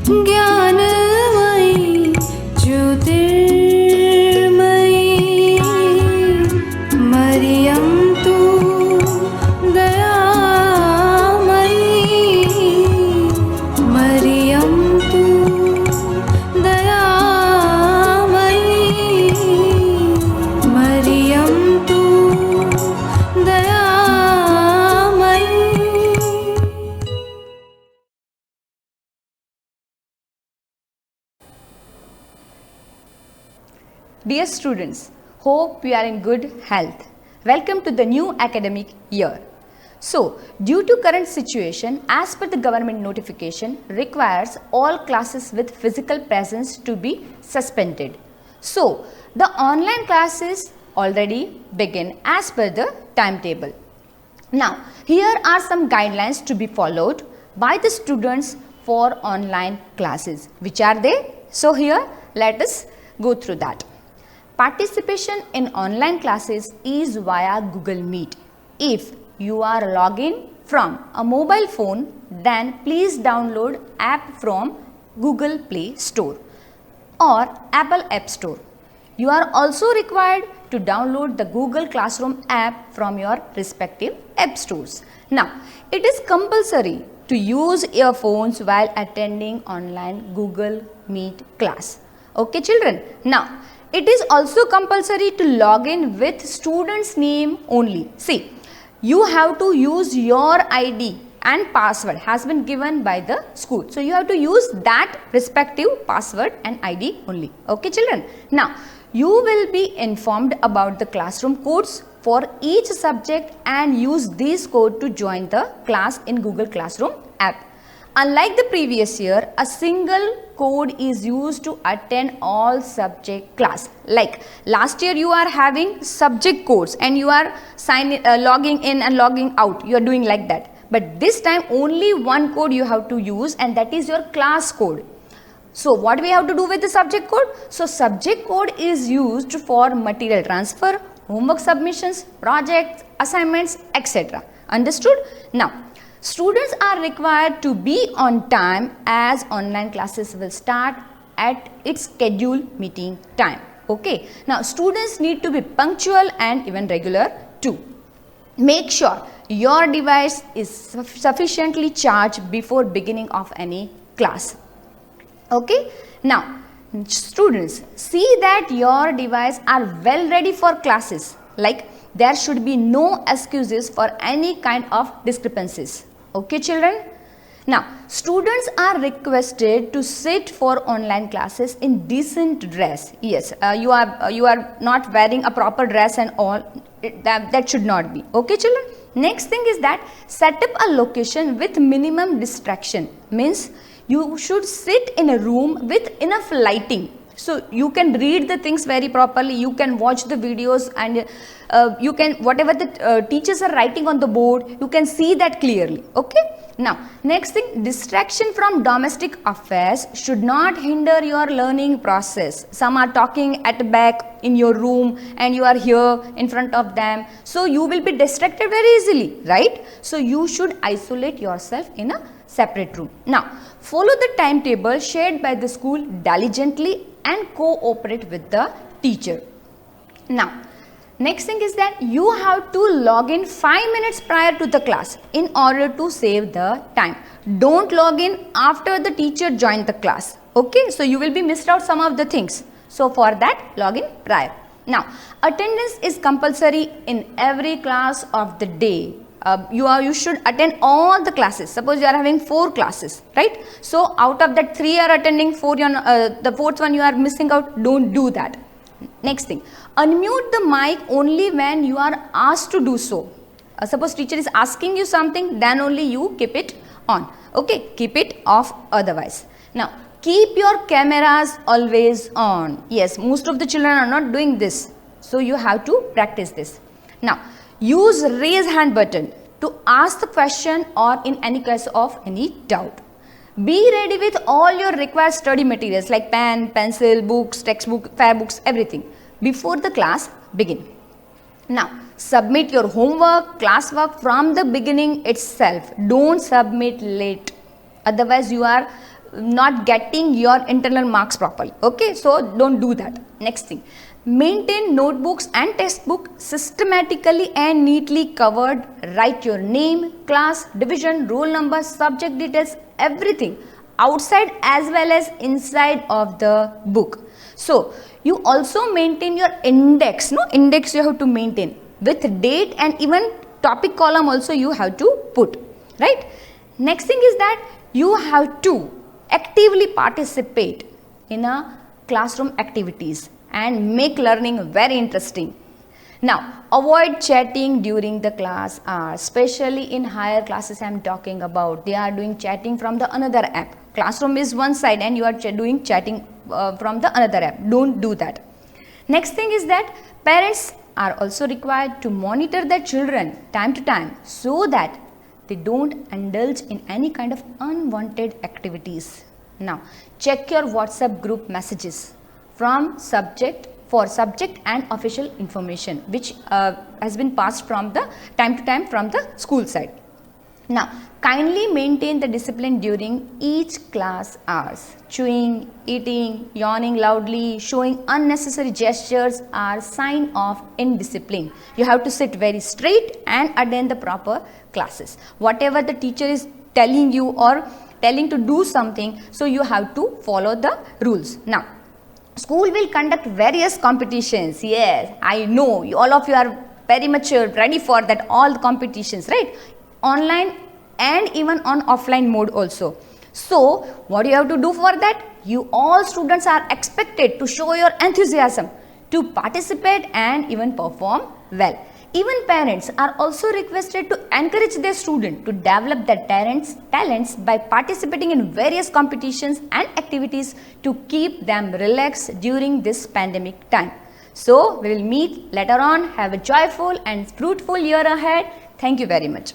ज्ञानमयी ज्योतिर्मयी मरियं तु दयामयी मरियं तु दयामयी मरियं तु दयामयी. Dear students, hope you are in good health. Welcome to the new academic year. So, due to current situation, as per the government notification, requires all classes with physical presence to be suspended. So, the online classes already begin as per the timetable. Now, here are some guidelines to be followed by the students for online classes. Which are they? So, here let us go through that. Participation in online classes is via Google Meet. If you are logging from a mobile phone, then please download app from Google Play Store or Apple App Store. You are also required to download the Google Classroom app from your respective app stores. Now, it is compulsory to use earphones while attending online Google Meet class. Okay, children? Now, it is also compulsory to log in with student's name only. See, you have to use your ID and password has been given by the school. So, you have to use that respective password and ID only. Okay, children? Now, you will be informed about the classroom codes for each subject and use these codes to join the class in Google Classroom app. Unlike the previous year, a single code is used to attend all subject class. Like last year you are having subject codes and you are logging in and logging out. You are doing like that. But this time only one code you have to use, and that is your class code. So what we have to do with the subject code? So subject code is used for material transfer, homework submissions, projects, assignments, etc. Understood? Now, students are required to be on time as online classes will start at its scheduled meeting time. Okay. Now, students need to be punctual and even regular too. Make sure your device is sufficiently charged before beginning of any class. Okay. Now, students, see that your device are well ready for classes. Like there should be no excuses for any kind of discrepancies. Okay, children? Now, students are requested to sit for online classes in decent dress. Yes, you are not wearing a proper dress and all. That should not be. Okay, children? Next thing is that set up a location with minimum distraction. Means you should sit in a room with enough lighting. So you can read the things very properly, you can watch the videos, and you can, whatever the teachers are writing on the board, you can see that clearly. Okay. Now, next thing, distraction from domestic affairs should not hinder your learning process. Some are talking at the back in your room and you are here in front of them. So you will be distracted very easily, right? So you should isolate yourself in a separate room. Now, follow the timetable shared by the school diligently and cooperate with the teacher. Now, next thing is that you have to log in 5 minutes prior to the class in order to save the time. Don't log in after the teacher joined the class. Okay, so you will be missed out some of the things. So for that, log in prior. Now, attendance is compulsory in every class of the day. You should attend all the classes. Suppose you are having 4 classes, right? So out of that 3 are attending, 4 the 4th one you are missing out. Don't do that. Next thing, unmute the mic only when you are asked to do so. Suppose teacher is asking you something, then only you keep it on. Okay, keep it off otherwise. Now, keep your cameras always on. Yes, most of the children are not doing this. So you have to practice this. Now, use raise hand button to ask the question or in any case of any doubt. Be ready with all your required study materials like pen, pencil, books, textbook, fair books, everything before the class begin. Now, submit your homework, classwork from the beginning itself. Don't submit late. Otherwise, you are not getting your internal marks properly. Okay, so don't do that. Next thing, maintain notebooks and textbook systematically and neatly covered. Write your name, class, division, roll number, subject details, everything outside as well as inside of the book. So you also maintain your index. No, index you have to maintain with date, and even topic column also you have to put, right? Next thing is that you have to actively participate in a classroom activities and make learning very interesting. Now, avoid chatting during the class hours, especially in higher classes I am talking about. They are doing chatting from the another app. Classroom is one side and you are doing chatting from the another app. Don't do that. Next thing is that parents are also required to monitor their children time to time so that they don't indulge in any kind of unwanted activities. Now, check your WhatsApp group messages from subject and official information which has been passed from the time to time from the school side. Now, kindly maintain the discipline during each class hours. Chewing, eating, yawning loudly, showing unnecessary gestures are sign of indiscipline. You have to sit very straight and attend the proper classes. Whatever the teacher is telling you or telling to do something, so you have to follow the rules. Now, school will conduct various competitions. Yes, I know all of you are very much ready for that, all the competitions, right? Online and even on offline mode also. So what you have to do for that? You all students are expected to show your enthusiasm to participate and even perform well. Even parents are also requested to encourage their student to develop their talents by participating in various competitions and activities to keep them relaxed during this pandemic time. So we will meet later on. Have a joyful and fruitful year ahead. Thank you very much.